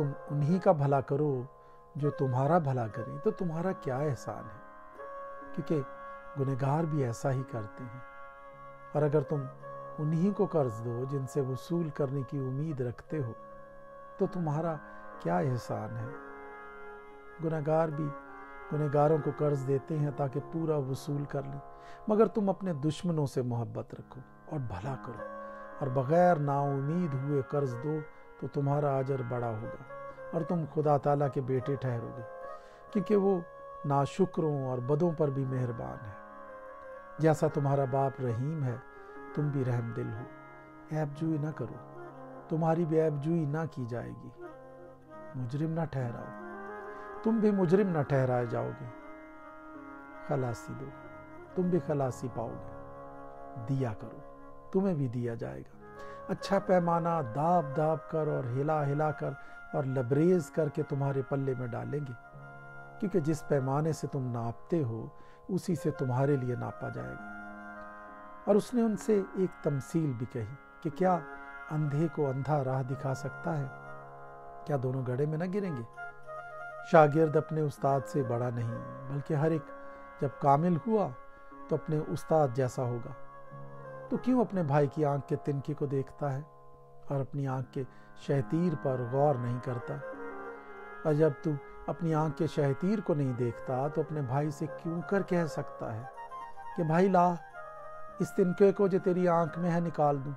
تم انہی کا بھلا کرو جو تمہارا بھلا کریں تو تمہارا کیا احسان ہے، کیونکہ گنہگار بھی ایسا ہی کرتے ہیں۔ اور اگر تم انہی کو قرض دو جن سے وصول کرنے کی امید رکھتے ہو تو تمہارا کیا احسان ہے۔ گنہگار بھی گنہگاروں کو قرض دیتے ہیں تاکہ پورا وصول کر لیں، مگر تم اپنے دشمنوں سے محبت رکھو اور بھلا کرو اور بغیر نا امید ہوئے قرض دو تو تمہارا اجر بڑا ہوگا اور تم خدا تعالیٰ کے بیٹے ٹھہرو گے، کیونکہ وہ ناشکروں اور بدوں پر بھی مہربان ہے۔ جیسا تمہارا باپ رحیم ہے تم بھی رحم دل ہو۔ عیب جوئی نہ کرو، تمہاری بھی عیب جوئی نہ کی جائے گی۔ مجرم نہ ٹھہراؤ، تم بھی مجرم نہ ٹھہرائے جاؤ گے۔ خلاصی دو، تم بھی خلاصی پاؤ گے۔ دیا کرو، تمہیں بھی دیا جائے گا۔ اچھا پیمانہ داب داب کر اور ہلا ہلا کر اور لبریز کر کے تمہارے پلے میں ڈالیں گے، کیونکہ جس پیمانے سے تم ناپتے ہو اسی سے تمہارے لیے ناپا جائے گا۔ اور اس نے ان سے ایک تمثیل بھی کہی کہ کیا اندھے کو اندھا راہ دکھا سکتا ہے؟ کیا دونوں گڑھے میں نہ گریں گے؟ شاگرد اپنے استاد سے بڑا نہیں، بلکہ ہر ایک جب کامل ہوا تو اپنے استاد جیسا ہوگا۔ تو کیوں اپنے بھائی کی آنکھ کے تنکے کو دیکھتا ہے اور اپنی آنکھ کے شہتیر پر غور نہیں کرتا؟ اور جب تو اپنی آنکھ کے شہتیر کو نہیں دیکھتا تو اپنے بھائی سے کیوں کر کہہ سکتا ہے کہ بھائی لا اس تنکے کو جو تیری آنکھ میں ہے نکال دوں؟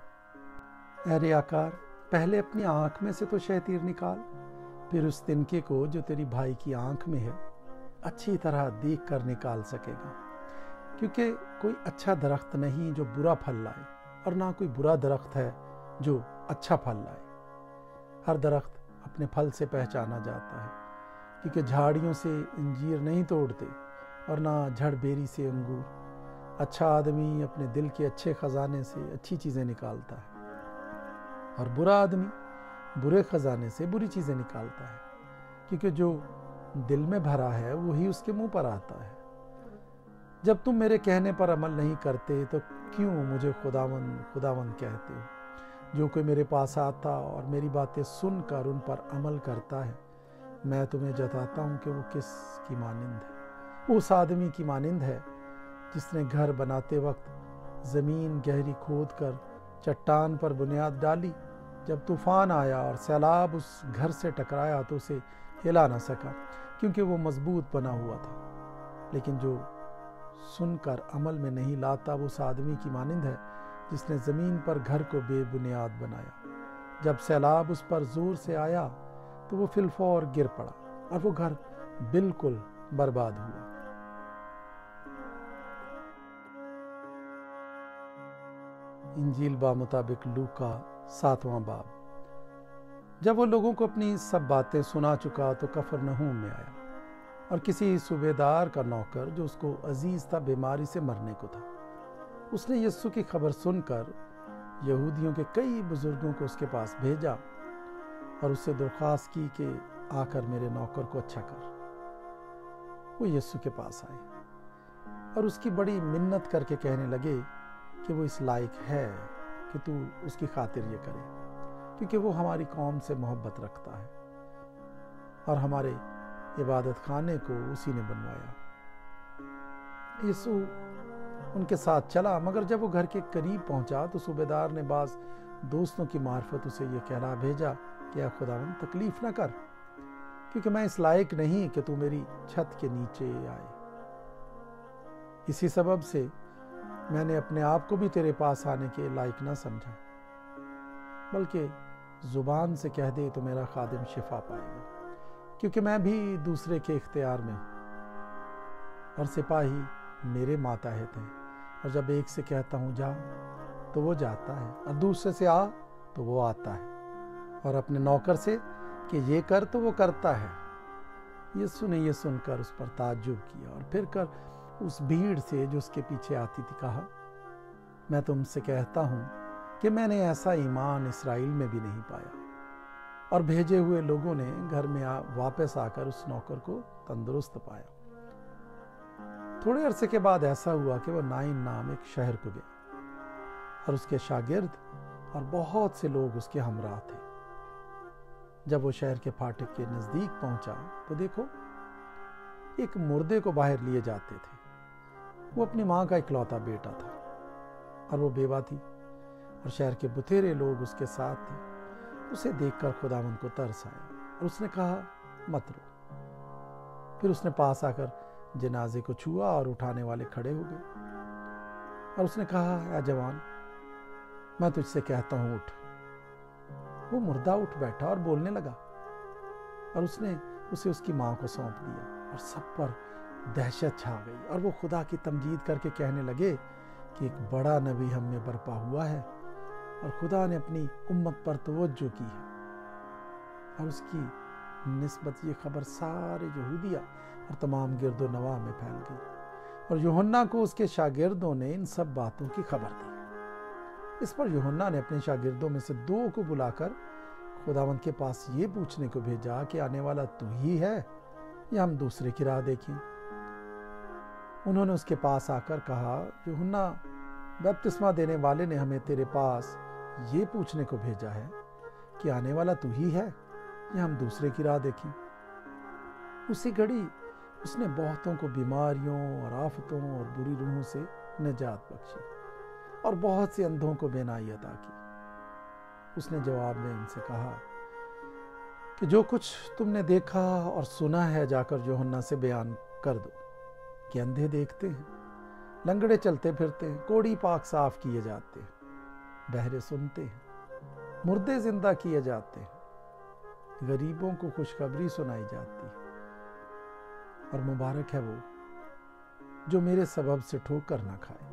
اے ریاکار، پہلے اپنی آنکھ میں سے تو شہتیر نکال، پھر اس تنکے کو جو تیری بھائی کی آنکھ میں ہے اچھی طرح دیکھ کر نکال سکے گا۔ کیونکہ کوئی اچھا درخت نہیں جو برا پھل لائے، اور نہ کوئی برا درخت ہے جو اچھا پھل لائے۔ ہر درخت اپنے پھل سے پہچانا جاتا ہے، کیونکہ جھاڑیوں سے انجیر نہیں توڑتے اور نہ جھڑ بیری سے انگور۔ اچھا آدمی اپنے دل کے اچھے خزانے سے اچھی چیزیں نکالتا ہے، اور برا آدمی برے خزانے سے بری چیزیں نکالتا ہے، کیونکہ جو دل میں بھرا ہے وہی اس کے منہ پر آتا ہے۔ جب تم میرے کہنے پر عمل نہیں کرتے تو کیوں مجھے خداوند خداوند کہتے ہو؟ جو کوئی میرے پاس آتا اور میری باتیں سن کر ان پر عمل کرتا ہے، میں تمہیں جتاتا ہوں کہ وہ کس کی مانند ہے۔ وہ اس آدمی کی مانند ہے جس نے گھر بناتے وقت زمین گہری کھود کر چٹان پر بنیاد ڈالی۔ جب طوفان آیا اور سیلاب اس گھر سے ٹکرایا تو اسے ہلا نہ سکا، کیونکہ وہ مضبوط بنا ہوا تھا۔ لیکن جو سن کر عمل میں نہیں لاتا وہ اس آدمی کی مانند ہے جس نے زمین پر گھر کو بے بنیاد بنایا۔ جب سیلاب اس پر زور سے آیا تو وہ فی الفور گر پڑا اور وہ گھر بالکل برباد ہوا۔ انجیل بامطابق لوکا 7واں باب۔ جب وہ لوگوں کو اپنی سب باتیں سنا چکا تو کفرنہوم میں آیا، اور کسی صوبیدار کا نوکر جو اس کو عزیز تھا بیماری سے مرنے کو تھا۔ اس نے یسوع کی خبر سن کر یہودیوں کے کئی بزرگوں کو اس کے پاس بھیجا اور اس سے درخواست کی کہ آ کر میرے نوکر کو اچھا کر۔ وہ یسوع کے پاس آئے اور اس کی بڑی منت کر کے کہنے لگے کہ وہ اس لائق ہے کہ تو اس کی خاطر یہ کرے، کیونکہ وہ ہماری قوم سے محبت رکھتا ہے اور ہمارے عبادت خانے کو اسی نے بنوایا۔ یسوع ان کے ساتھ چلا، مگر جب وہ گھر کے قریب پہنچا تو صوبیدار نے بعض دوستوں کی معرفت اسے یہ کہلا بھیجا کہ اے خداوند تکلیف نہ کر، کیونکہ میں اس لائق نہیں کہ تو میری چھت کے نیچے آئے۔ اسی سبب سے میں نے اپنے آپ کو بھی تیرے پاس آنے کے لائق نہ سمجھا، بلکہ زبان سے کہہ دے تو میرا خادم شفا پائے گا، کیونکہ میں بھی دوسرے کے اختیار میں ہوں اور سپاہی میرے ماتحت ہیں، اور جب ایک سے کہتا ہوں جا تو وہ جاتا ہے، اور دوسرے سے آ تو وہ آتا ہے، اور اپنے نوکر سے کہ یہ کر تو وہ کرتا ہے۔ یسوع نے یہ سن کر اس پر تعجب کیا اور پھر کر اس بھیڑ سے جو اس کے پیچھے آتی تھی کہا، میں تم سے کہتا ہوں کہ میں نے ایسا ایمان اسرائیل میں بھی نہیں پایا۔ اور بھیجے ہوئے لوگوں نے گھر میں واپس آ کر اس نوکر کو تندرست پایا۔ تھوڑے عرصے کے بعد ایسا ہوا کہ وہ نائن نام ایک شہر کو گیا، اور اس کے شاگرد اور بہت سے لوگ اس کے ہمراہ تھے۔ جب وہ شہر کے پھاٹک کے نزدیک پہنچا تو دیکھو ایک مردے کو باہر لیے جاتے تھے۔ وہ اپنی ماں کا اکلوتا بیٹا تھا اور وہ بیوہ تھی، اور شہر کے بتھیرے لوگ اس کے ساتھ تھے۔ اسے دیکھ کر خداوند کو ترس آیا اور اس نے کہا مت رو۔ پھر اس نے پاس آ کر جنازے کو چھوا اور اٹھانے والے کھڑے ہو گئے، اور اس نے کہا اے جوان، میں تجھ سے کہتا ہوں اٹھ۔ وہ مردہ اٹھ بیٹھا اور بولنے لگا، اور اس نے اسے اس کی ماں کو سونپ دیا، اور سب پر دہشت چھا گئی، اور وہ خدا کی تمجید کر کے کہنے لگے کہ ایک بڑا نبی ہم میں برپا ہوا ہے، اور خدا نے اپنی امت پر توجہ کی ہے۔ اور اس کی نسبت یہ خبر سارے یہودیہ اور تمام گرد و نواح میں پھیل گئی، اور یوحنا کو اس کے شاگردوں نے ان سب باتوں کی خبر دی۔ اس پر یوحنا نے اپنے شاگردوں میں سے 2 کو بلا کر خداوند کے پاس یہ پوچھنے کو بھیجا کہ آنے والا تو ہی ہے یا ہم دوسرے کی راہ دیکھیں؟ انہوں نے اس کے پاس آ کر کہا، یوحنا بپتسمہ دینے والے نے ہمیں تیرے پاس یہ پوچھنے کو بھیجا ہے کہ آنے والا تو ہی ہے یا ہم دوسرے کی راہ دیکھیں؟ اسی گھڑی اس نے بہتوں کو بیماریوں اور آفتوں اور بری روحوں سے نجات بخشی، اور بہت سے اندھوں کو بینائی عطا کی۔ اس نے جواب میں ان سے کہا کہ جو کچھ تم نے دیکھا اور سنا ہے جا کر یوحنا سے بیان کر دو کہ اندھے دیکھتے ہیں، لنگڑے چلتے پھرتے ہیں، کوڑی پاک صاف کیے جاتے ہیں، بہرے سنتے ہیں، مردے زندہ کیے جاتے ہیں، غریبوں کو خوشخبری سنائی جاتی ہے، اور مبارک ہے وہ جو میرے سبب سے ٹھوکر نہ کھائے۔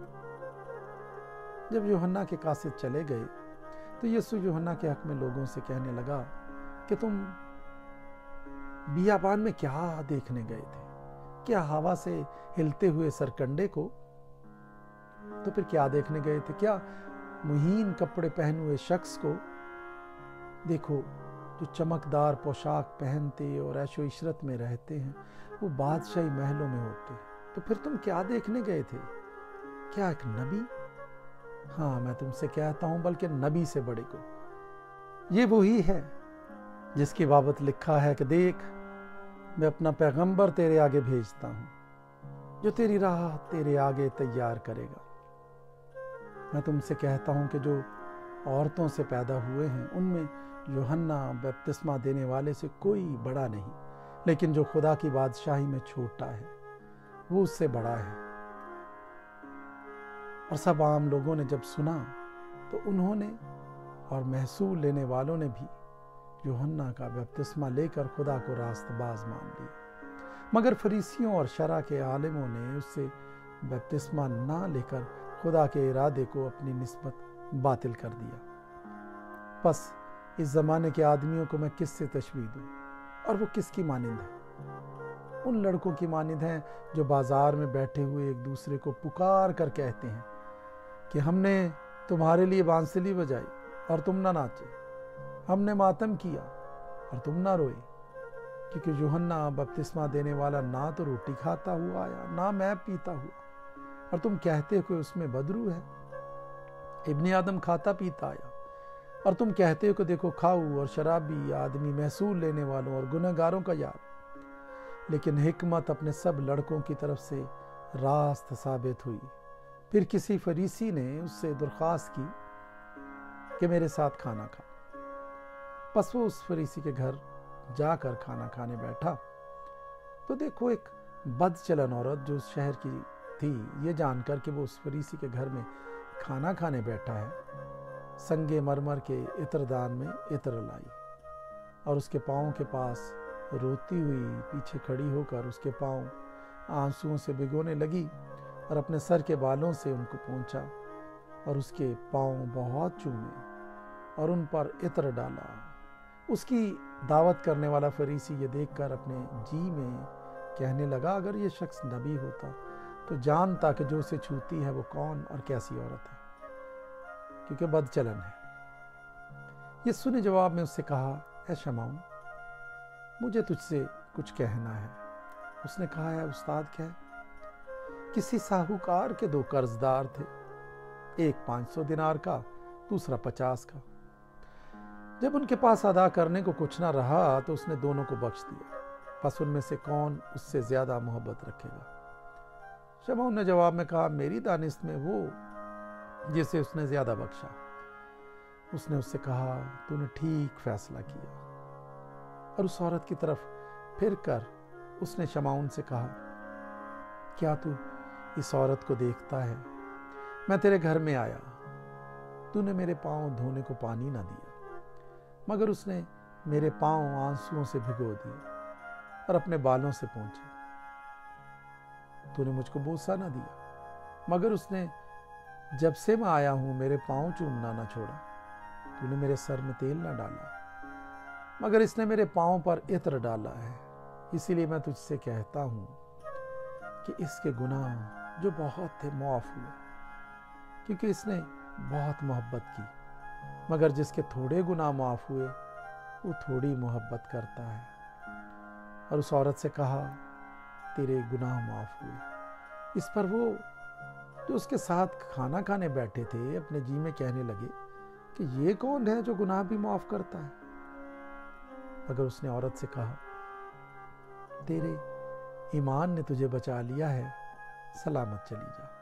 جب یوحنا کے قاصد چلے گئے تو یسوع یوحنا کے حق میں لوگوں سے کہنے لگا کہ تم بیابان میں کیا دیکھنے گئے تھے؟ کیا ہوا سے ہلتے ہوئے سرکنڈے کو؟ تو پھر کیا دیکھنے گئے تھے؟ کیا مہین کپڑے پہنے ہوئے شخص کو؟ دیکھو، جو چمکدار پوشاک پہنتے اور عیش و عشرت میں رہتے ہیں وہ بادشاہی محلوں میں ہوتے ہیں۔ تو پھر تم کیا دیکھنے گئے تھے؟ کیا ایک نبی؟ ہاں، میں تم سے کہتا ہوں بلکہ نبی سے بڑے کو۔ یہ وہی ہے جس کی بابت لکھا ہے کہ دیکھ، میں اپنا پیغمبر تیرے آگے بھیجتا ہوں جو تیری راہ تیرے آگے تیار کرے گا۔ میں تم سے کہتا ہوں کہ جو عورتوں سے پیدا ہوئے ہیں ان میں یوحنا بپتسمہ دینے والے سے کوئی بڑا نہیں، لیکن جو خدا کی بادشاہی میں چھوٹا ہے وہ اس سے بڑا ہے۔ اور سب عام لوگوں نے جب سنا تو انہوں نے اور محصول لینے والوں نے بھی یوحنا کا بپتسمہ لے کر خدا کو راست باز مان لیا، مگر فریسیوں اور شرع کے عالموں نے اس سے بپتسمہ نہ لے کر خدا کے ارادے کو اپنی نسبت باطل کر دیا۔ پس اس زمانے کے آدمیوں کو میں کس سے تشبیہ دوں، اور وہ کس کی مانند ہے؟ ان لڑکوں کی مانند ہیں جو بازار میں بیٹھے ہوئے ایک دوسرے کو پکار کر کہتے ہیں کہ ہم نے تمہارے لیے بانسلی بجائی اور تم نہ ناچے، ہم نے ماتم کیا اور تم نہ روئے، کیونکہ یوحنا بپتسمہ دینے والا نہ تو روٹی کھاتا ہوا آیا نہ میں پیتا ہوا، اور تم کہتے ہو کہ اس میں بدرو ہے۔ ابن آدم کھاتا پیتا آیا، اور تم کہتے ہو کہ دیکھو کھاؤ اور شرابی آدمی، محصول لینے والوں اور گنہگاروں کا یار۔ لیکن حکمت اپنے سب لڑکوں کی طرف سے راست ثابت ہوئی۔ پھر کسی فریسی نے اس سے درخواست کی کہ میرے ساتھ کھانا کھا۔ پس وہ اس فریسی کے گھر جا کر کھانا کھانے بیٹھا تو دیکھو ایک بد چلن عورت جو اس شہر کی تھی، یہ جان کر کہ وہ اس فریسی کے گھر میں کھانا کھانے بیٹھا ہے، سنگے مرمر کے عطردان میں عطر لائی، اور اس کے پاؤں کے پاس روتی ہوئی پیچھے کھڑی ہو کر اس کے پاؤں آنسوؤں سے بھگونے لگی، اور اپنے سر کے بالوں سے ان کو پونچھا اور اس کے پاؤں بہت چومے اور ان پر عطر ڈالا۔ اس کی دعوت کرنے والا فریسی یہ دیکھ کر اپنے جی میں کہنے لگا، اگر یہ شخص نبی ہوتا تو جانتا کہ جو اسے چھوتی ہے وہ کون اور کیسی عورت ہے، کیونکہ بد چلن ہے۔ یسوع نے جواب میں اس سے کہا، اے شمعون، مجھے تجھ سے کچھ کہنا ہے۔ اس نے کہا، ہے استاد کہہ۔ کسی ساہوکار کے 2 قرض دار تھے، ایک 500 دینار کا، دوسرا 50 کا۔ جب ان کے پاس ادا کرنے کو کچھ نہ رہا تو اس نے دونوں کو بخش دیا، پس ان میں سے کون اس سے زیادہ محبت رکھے گا؟ شمعون نے جواب میں کہا، میری دانست میں وہ جسے اس نے زیادہ بخشا۔ اس نے اس سے کہا، تو نے ٹھیک فیصلہ کیا۔ اور اس عورت کی طرف پھر کر اس نے شمعون سے کہا، کیا تو اس عورت کو دیکھتا ہے؟ میں تیرے گھر میں آیا، تو نے میرے پاؤں دھونے کو پانی نہ دیا، مگر اس نے میرے پاؤں آنسوؤں سے بھگو دیے اور اپنے بالوں سے پونچھے۔ تو نے مجھ کو بوسہ نہ دیا، مگر اس نے جب سے میں آیا ہوں میرے پاؤں چومنا نہ چھوڑا۔ تو نے میرے سر میں تیل نہ ڈالا، مگر اس نے میرے پاؤں پر عطر ڈالا ہے۔ اسی لیے میں تجھ سے کہتا ہوں کہ اس کے گناہ جو بہت تھے معاف ہوئے، کیونکہ اس نے بہت محبت کی، مگر جس کے تھوڑے گناہ معاف ہوئے وہ تھوڑی محبت کرتا ہے۔ اور اس عورت سے کہا، تیرے گناہ معاف ہوئے۔ اس پر وہ جو اس کے ساتھ کھانا کھانے بیٹھے تھے اپنے جی میں کہنے لگے کہ یہ کون ہے جو گناہ بھی معاف کرتا ہے؟ مگر اس نے عورت سے کہا، تیرے ایمان نے تجھے بچا لیا ہے، سلامت چلی جا۔